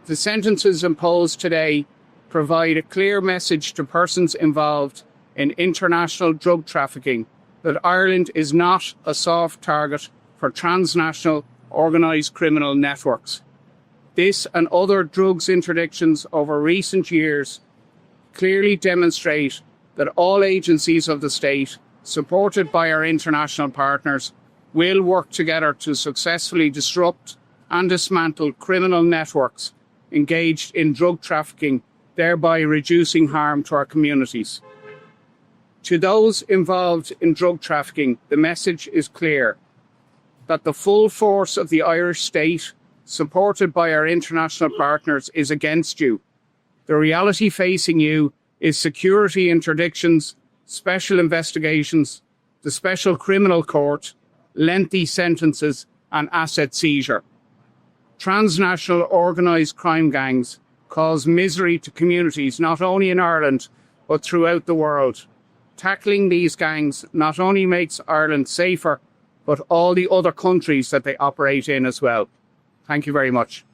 The sentences imposed today provide a clear message to persons involved in international drug trafficking that Ireland is not a soft target for transnational organised criminal networks. This and other drugs interdictions over recent years clearly demonstrate that all agencies of the state, supported by our international partners, will work together to successfully disrupt and dismantle criminal networks engaged in drug trafficking, thereby reducing harm to our communities. To those involved in drug trafficking, the message is clear that the full force of the Irish state, supported by our international partners, is against you. The reality facing you is security interdictions, special investigations, the special criminal court, lengthy sentences, and asset seizure. Transnational organised crime gangs cause misery to communities not only in Ireland, but throughout the world. Tackling these gangs not only makes Ireland safer, but all the other countries that they operate in as well. Thank you very much.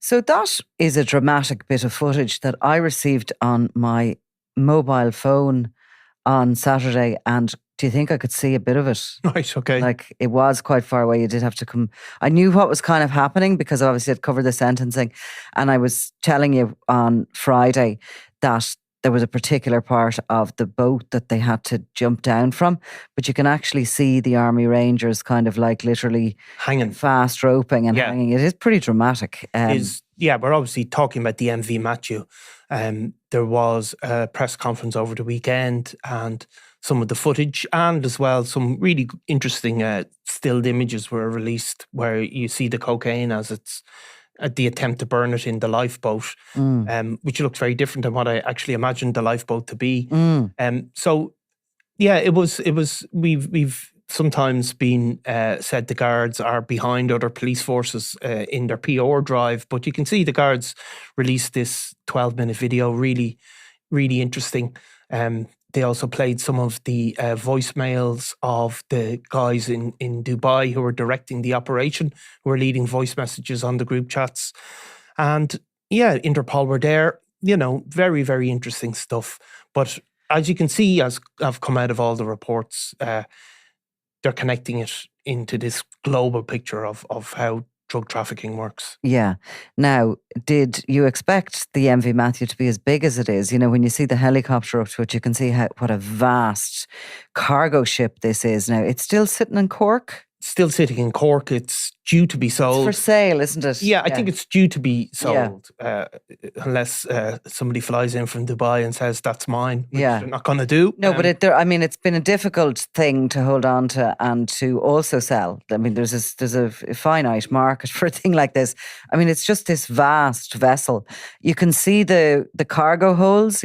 So that is a dramatic bit of footage that I received on my mobile phone on Saturday, and do you think I could see a bit of it? Right, okay. Like, it was quite far away. You did have to come. I knew what was kind of happening because obviously I'd covered the sentencing, and I was telling you on Friday that there was a particular part of the boat that they had to jump down from, but you can actually see the Army Rangers kind of like literally hanging, fast roping and hanging. It is pretty dramatic. We're obviously talking about the MV Matthew. There was a press conference over the weekend, and some of the footage, and as well some really interesting stilled images were released where you see the cocaine as it's the attempt to burn it in the lifeboat, which looks very different than what I actually imagined the lifeboat to be. We've sometimes been said the guards are behind other police forces in their PR drive, but you can see the guards released this 12-minute video, really, really interesting. They also played some of the voicemails of the guys in Dubai who were directing the operation, who were leading voice messages on the group chats. And yeah, Interpol were there, very, very interesting stuff. But as you can see, as have come out of all the reports, they're connecting it into this global picture of how drug trafficking works. Yeah. Now, did you expect the MV Matthew to be as big as it is? When you see the helicopter up to it, you can see what a vast cargo ship this is. Now, it's still sitting in Cork? Still sitting in Cork. It's due to be sold. It's for sale, isn't it? Yeah, I think it's due to be sold, unless somebody flies in from Dubai and says, that's mine, which they're not going to do. No, but it's been a difficult thing to hold on to and to also sell. I mean, there's a finite market for a thing like this. I mean, it's just this vast vessel. You can see the cargo holds,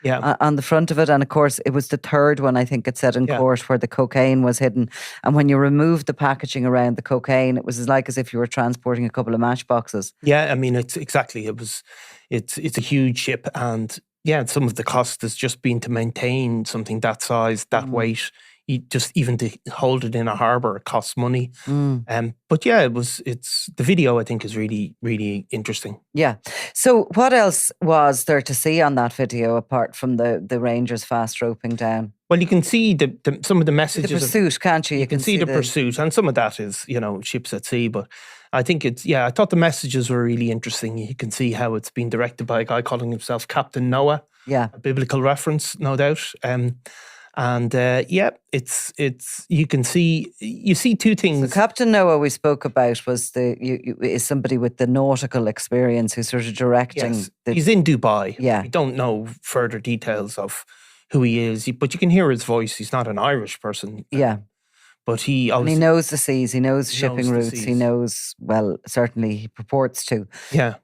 on the front of it. And of course, it was the third one, I think it said in court, where the cocaine was hidden. And when you removed the packaging around the cocaine, it was as if you were transporting a couple of matchboxes. Yeah, I mean, it's a huge ship. And some of the cost has just been to maintain something that size, that weight. Even to hold it in a harbour, it costs money. But it's the video, I think, is really, really interesting. Yeah. So what else was there to see on that video apart from the Rangers fast roping down? Well, you can see some of the messages. The pursuit, can't you? You can see the pursuit, and some of that is, ships at sea. But I think I thought the messages were really interesting. You can see how it's been directed by a guy calling himself Captain Noah. Yeah. A biblical reference, no doubt. You see two things. So Captain Noah we spoke about was is somebody with the nautical experience who's sort of directing. Yes. He's in Dubai. Yeah. We don't know further details of who he is, but you can hear his voice. He's not an Irish person. Yeah. But he knows the seas, he knows shipping routes, he knows, well, certainly he purports to. Yeah.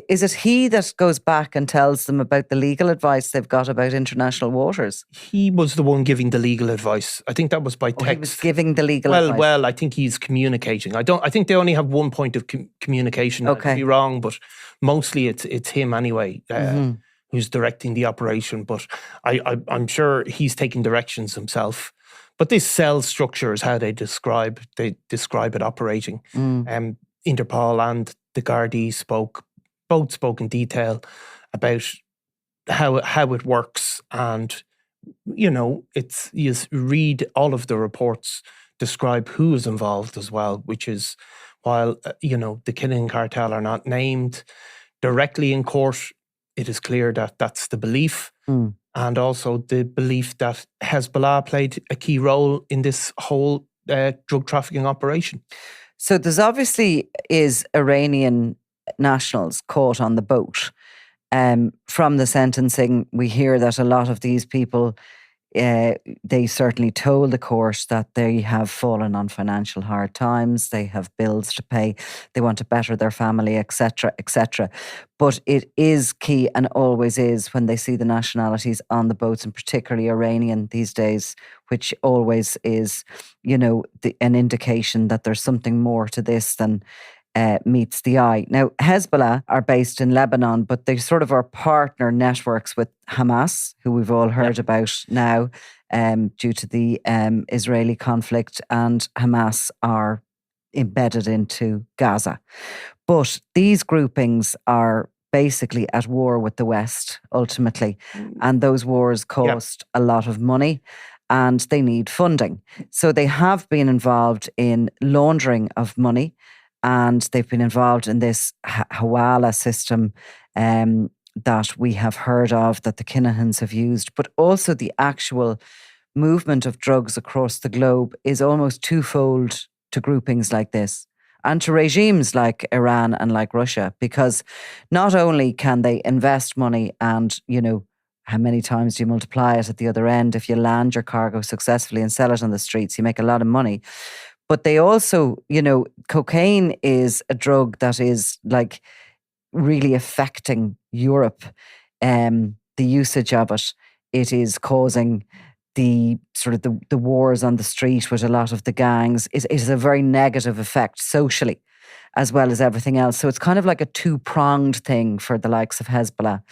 Is it he that goes back and tells them about the legal advice they've got about international waters? He was the one giving the legal advice. I think that was by text. He was giving the legal advice. Well, I think he's communicating. I think they only have one point of communication. Okay. I could be wrong, but mostly it's him anyway who's directing the operation. But I'm sure he's taking directions himself. But this cell structure is how they describe it operating. Interpol and the Gardaí both spoke in detail about how it works, and you read all of the reports describe who is involved as well, which is, while the killing cartel are not named directly in court, it is clear that that's the belief, and also the belief that Hezbollah played a key role in this whole drug trafficking operation. So there's obviously is Iranian nationals caught on the boat. From the sentencing, we hear that a lot of these people, they certainly told the court that they have fallen on financial hard times, they have bills to pay, they want to better their family, etc., etc. But it is key, and always is, when they see the nationalities on the boats, and particularly Iranian these days, which always is, an indication that there's something more to this than meets the eye. Now, Hezbollah are based in Lebanon, but they sort of are partner networks with Hamas, who we've all heard about now due to the Israeli conflict, and Hamas are embedded into Gaza. But these groupings are basically at war with the West, ultimately, and those wars cost a lot of money, and they need funding. So they have been involved in laundering of money, and they've been involved in this Hawala system that we have heard of, that the Kinahans have used. But also the actual movement of drugs across the globe is almost twofold to groupings like this, and to regimes like Iran and like Russia, because not only can they invest money and, how many times do you multiply it at the other end? If you land your cargo successfully and sell it on the streets, you make a lot of money. But they also, cocaine is a drug that is like really affecting Europe. The usage of it, it is causing the sort of the wars on the street with a lot of the gangs. It is a very negative effect socially, as well as everything else. So it's kind of like a two-pronged thing for the likes of Hezbollah.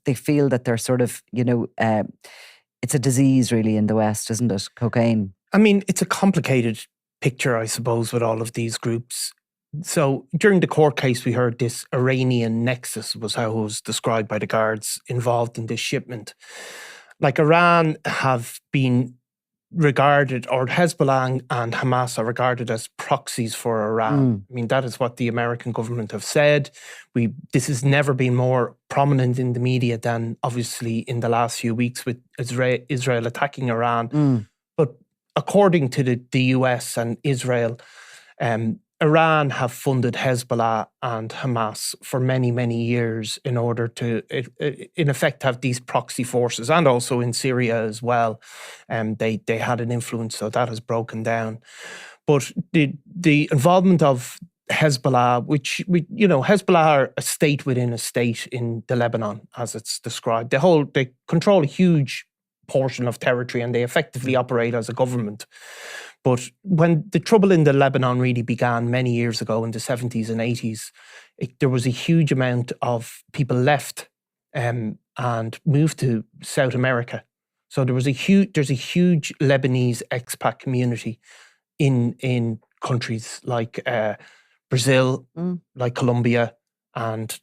They feel that they're sort of, it's a disease really in the West, isn't it? Cocaine. I mean, it's a complicated picture, I suppose, with all of these groups. So during the court case, we heard this Iranian nexus was how it was described by the guards involved in this shipment. Like, Iran have been regarded, or Hezbollah and Hamas are regarded as proxies for Iran. I mean, that is what the American government have said. This has never been more prominent in the media than obviously in the last few weeks with Israel attacking Iran. But according to the US and Israel, Iran have funded Hezbollah and Hamas for many, many years in order to, in effect, have these proxy forces, and also in Syria as well. They had an influence, so that has broken down. But the involvement of Hezbollah, Hezbollah are a state within a state in the Lebanon, as it's described. They control a huge portion of territory, and they effectively operate as a government. But when the trouble in the Lebanon really began many years ago in the 70s and 80s, there was a huge amount of people left and moved to South America. So there's a huge Lebanese expat community in countries like Brazil, like Colombia, and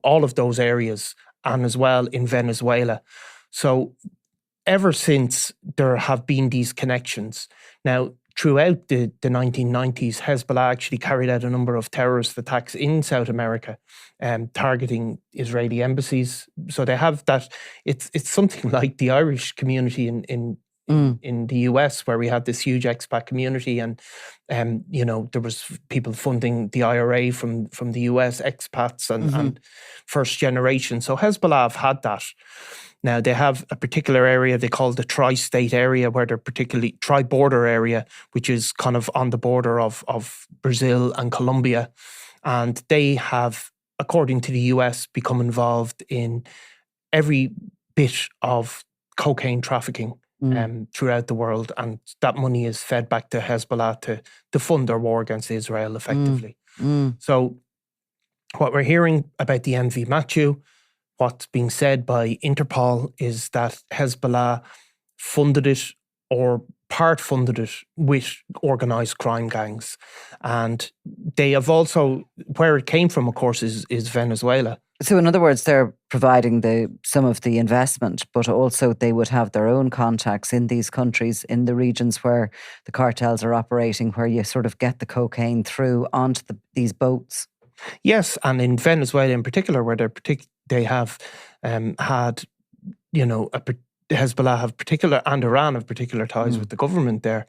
all of those areas, and as well in Venezuela. So ever since, there have been these connections. Now, throughout the 1990s, Hezbollah actually carried out a number of terrorist attacks in South America, targeting Israeli embassies. So they have that. It's something like the Irish community in the US, where we had this huge expat community, and there was people funding the IRA from the US, expats and first generation. So Hezbollah have had that. Now, they have a particular area they call the tri-state area, where they're particularly tri-border area, which is kind of on the border of Brazil and Colombia. And they have, according to the US, become involved in every bit of cocaine trafficking throughout the world. And that money is fed back to Hezbollah to fund their war against Israel effectively. So what we're hearing about the MV Matthew, what's being said by Interpol, is that Hezbollah funded it, or part funded it with organised crime gangs. And they have also, where it came from, of course, is Venezuela. So in other words, they're providing some of the investment, but also they would have their own contacts in these countries, in the regions where the cartels are operating, where you sort of get the cocaine through onto these boats. Yes, and in Venezuela in particular, where they have had, Hezbollah have particular, and Iran have particular ties with the government there.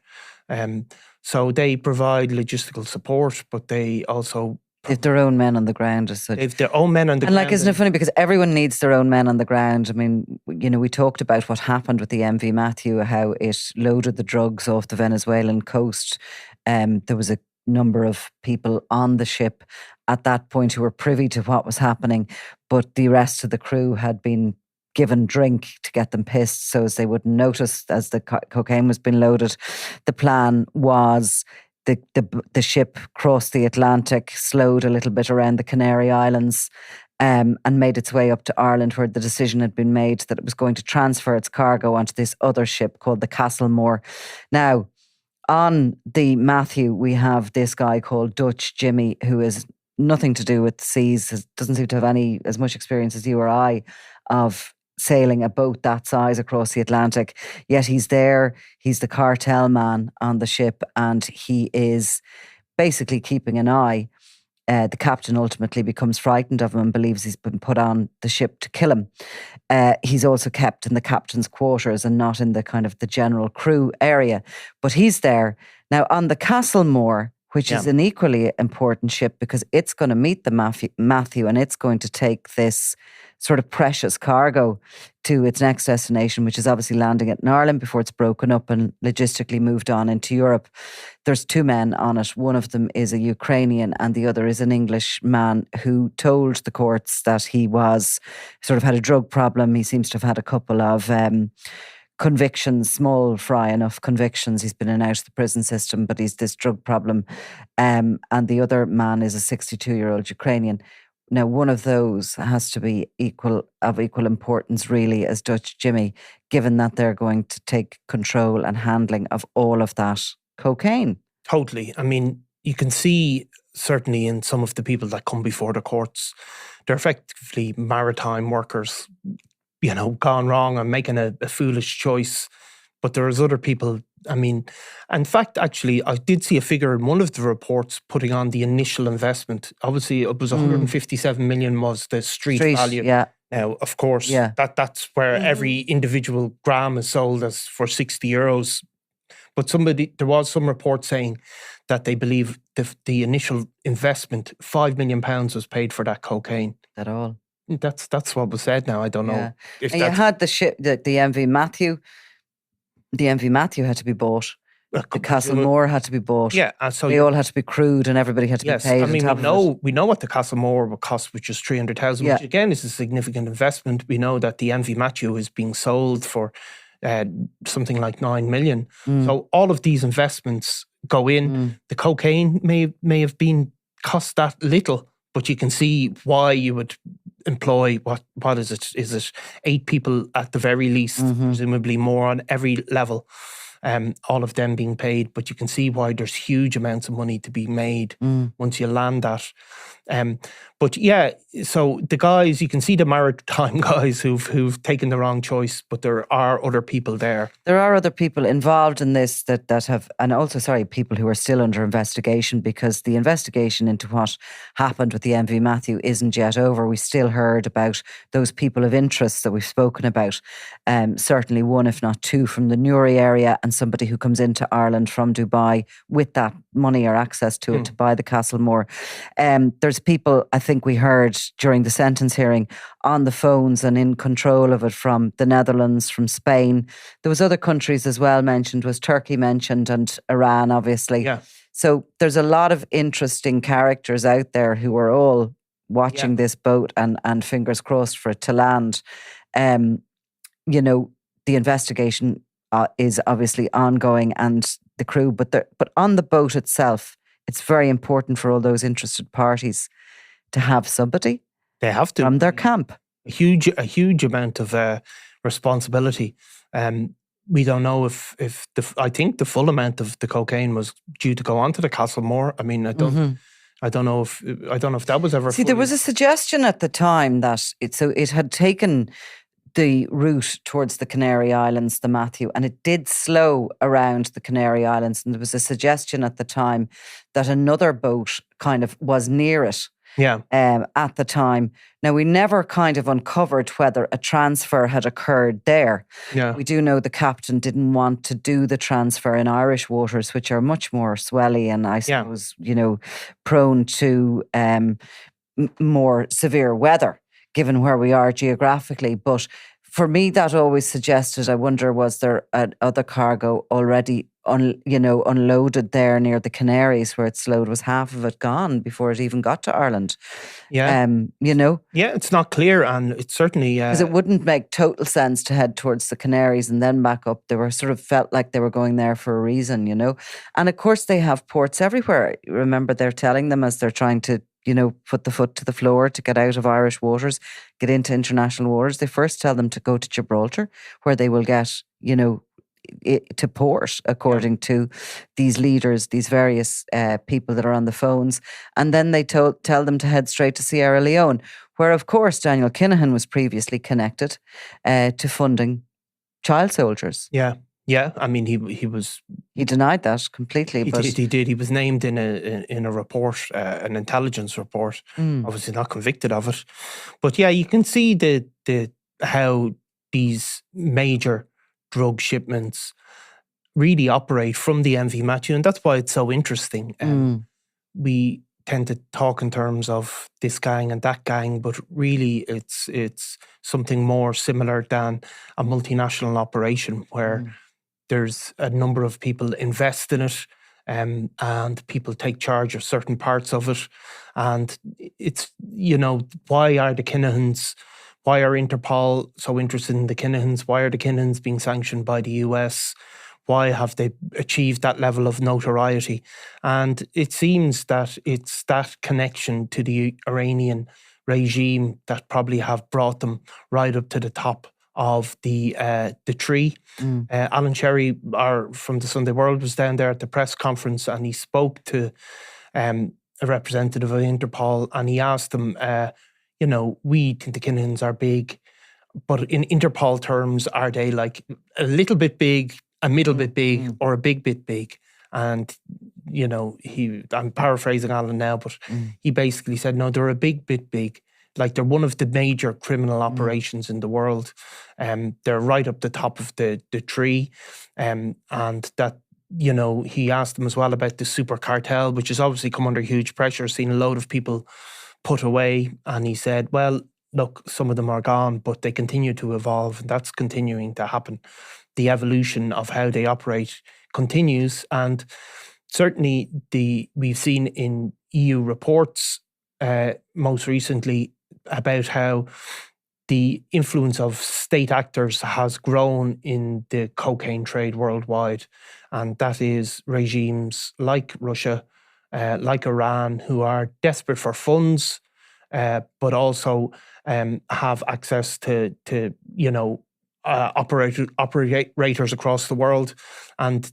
So they provide logistical support, but they also... They've their own men on the ground as such. They've their own men on the ground. And isn't it funny, because everyone needs their own men on the ground. I mean, we talked about what happened with the MV Matthew, how it loaded the drugs off the Venezuelan coast. There was a number of people on the ship at that point who were privy to what was happening, but the rest of the crew had been given drink to get them pissed so as they wouldn't notice as the cocaine was being loaded. The plan was the ship crossed the Atlantic, slowed a little bit around the Canary Islands, and made its way up to Ireland, where the decision had been made that it was going to transfer its cargo onto this other ship called the Castlemore. Now, on the Matthew, we have this guy called Dutch Jimmy, who is nothing to do with the seas, doesn't seem to have as much experience as you or I of sailing a boat that size across the Atlantic. Yet he's there, he's the cartel man on the ship, and he is basically keeping an eye. The captain ultimately becomes frightened of him and believes he's been put on the ship to kill him. He's also kept in the captain's quarters and not in the kind of the general crew area. But he's there. Now on the Castlemore, which is an equally important ship because it's going to meet the Matthew and it's going to take this sort of precious cargo to its next destination, which is obviously landing at Ireland before it's broken up and logistically moved on into Europe. There's two men on it. One of them is a Ukrainian and the other is an English man who told the courts that he was sort of had a drug problem. He seems to have had a couple of convictions, small fry enough convictions. He's been in and out of the prison system, but he's this drug problem. And the other man is a 62-year-old Ukrainian. Now, one of those has to be of equal importance, really, as Dutch Jimmy, given that they're going to take control and handling of all of that cocaine. Totally. I mean, you can see certainly in some of the people that come before the courts, they're effectively maritime workers, gone wrong and making a foolish choice. But there's other people, I mean, in fact, actually, I did see a figure in one of the reports putting on the initial investment. Obviously, it was 157 million was the street value. Yeah. Now, of course, that's where every individual gram is sold as for 60 euros. But there was some report saying that they believe the initial investment, £5 million was paid for that cocaine. At all. That's what was said now. I don't know. If and you had the ship, the MV Matthew. The MV Matthew had to be bought. The Castlemore had to be bought. Yeah, and so they all had to be crewed, and everybody had to be paid. I mean, we know what the Castlemore would cost, which is 300,000, which again is a significant investment. We know that the MV Matthew is being sold for something like 9 million. So all of these investments go in. The cocaine may have been cost that little, but you can see why you would employ what is it? Is it 8 people at the very least, presumably more on every level, all of them being paid. But you can see why there's huge amounts of money to be made once you land that. But yeah, so the guys, you can see the maritime guys who've taken the wrong choice, but there are other people there. There are other people involved in this that have, and also, people who are still under investigation, because the investigation into what happened with the MV Matthew isn't yet over. We still heard about those people of interest that we've spoken about. Certainly one, if not two, from the Newry area, and somebody who comes into Ireland from Dubai with that money or access to it to buy the Castlemore. There's people, I think we heard during the sentence hearing, on the phones and in control of it from the Netherlands, from Spain. There was other countries as well mentioned, was Turkey mentioned, and Iran, obviously. Yeah. So there's a lot of interesting characters out there who are all watching this boat and fingers crossed for it to land. The investigation is obviously ongoing, and the crew, but on the boat itself, it's very important for all those interested parties to have somebody. They have to from their camp. A huge amount of responsibility. we don't know if I think the full amount of the cocaine was due to go onto the Castlemore. I mean, I don't know if that was ever. See, there fully- was a suggestion at the time that it had taken the route towards the Canary Islands, the Matthew, and it did slow around the Canary Islands. And there was a suggestion at the time that another boat kind of was near it. Yeah. At the time. Now, we never kind of uncovered whether a transfer had occurred there. Yeah. We do know the captain didn't want to do the transfer in Irish waters, which are much more swelly and I suppose, prone to more severe weather, given where we are geographically. But for me, that always suggested, I wonder, was there other cargo already unloaded there near the Canaries where it slowed? Was half of it gone before it even got to Ireland? Yeah. Yeah, it's not clear, and it's certainly... Because it wouldn't make total sense to head towards the Canaries and then back up. They were sort of felt like they were going there for a reason, And of course, they have ports everywhere. Remember, they're telling them as they're trying to put the foot to the floor to get out of Irish waters, get into international waters. They first tell them to go to Gibraltar, where they will get, to port, according to these leaders, these various people that are on the phones. And then they tell them to head straight to Sierra Leone, where, of course, Daniel Kinahan was previously connected to funding child soldiers. Yeah. Yeah, I mean, he was... He denied that completely. He did. He was named in a report, an intelligence report. Obviously not convicted of it. But yeah, you can see how these major drug shipments really operate from the MV Matthew, and that's why it's so interesting. We tend to talk in terms of this gang and that gang, but really it's something more similar than a multinational operation where there's a number of people invest in it, and people take charge of certain parts of it. And it's, why are Interpol so interested in the Kinahans? Why are the Kinahans being sanctioned by the US? Why have they achieved that level of notoriety? And it seems that it's that connection to the Iranian regime that probably have brought them right up to the top of the tree. Alan Cherry from the Sunday World was down there at the press conference, and he spoke to a representative of Interpol, and he asked them, we think the Kinahans are big, but in Interpol terms, are they like a little bit big, a middle bit big, or a big bit big? And, I'm paraphrasing Alan now, but he basically said, no, they're a big bit big. Like, they're one of the major criminal operations in the world. They're right up the top of the tree. And that, he asked them as well about the super cartel, which has obviously come under huge pressure, seen a load of people put away. And he said, well, look, some of them are gone, but they continue to evolve. And that's continuing to happen. The evolution of how they operate continues. And certainly we've seen in EU reports most recently about how the influence of state actors has grown in the cocaine trade worldwide. And that is regimes like Russia, like Iran, who are desperate for funds, but also have access to operators across the world. And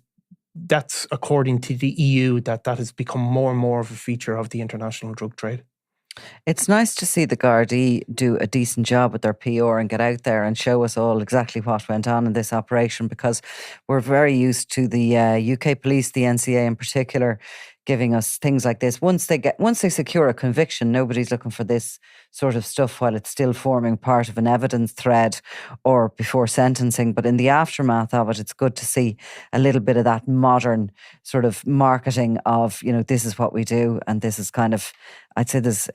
that's according to the EU that has become more and more of a feature of the international drug trade. It's nice to see the Gardaí do a decent job with their PR and get out there and show us all exactly what went on in this operation, because we're very used to the UK police, the NCA in particular, giving us things like this. Once they secure a conviction, nobody's looking for this sort of stuff while it's still forming part of an evidence thread or before sentencing. But in the aftermath of it, it's good to see a little bit of that modern sort of marketing of, this is what we do. And this is kind of, I'd say there's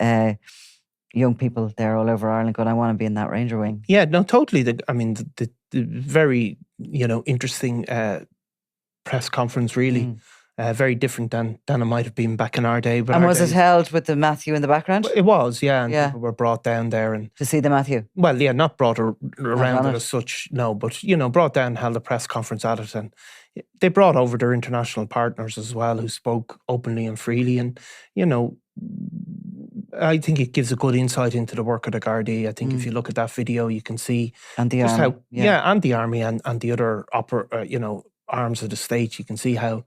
young people there all over Ireland going, I want to be in that Ranger Wing. Yeah, no, totally. The very, interesting press conference, really. Very different than it might have been back in our day. And was it held with the Matthew in the background? It was, yeah. And people were brought down there. And to see the Matthew? Well, yeah, not brought around it as such, no. But, brought down, held a press conference at it. And they brought over their international partners as well, who spoke openly and freely. And, I think it gives a good insight into the work of the Gardaí. I think if you look at that video, you can see And the just army. how, and the army and the other arms of the state. You can see how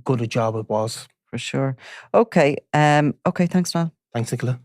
good a job it was. For sure. Okay. Okay. Thanks, Niall. Thanks, Nicola.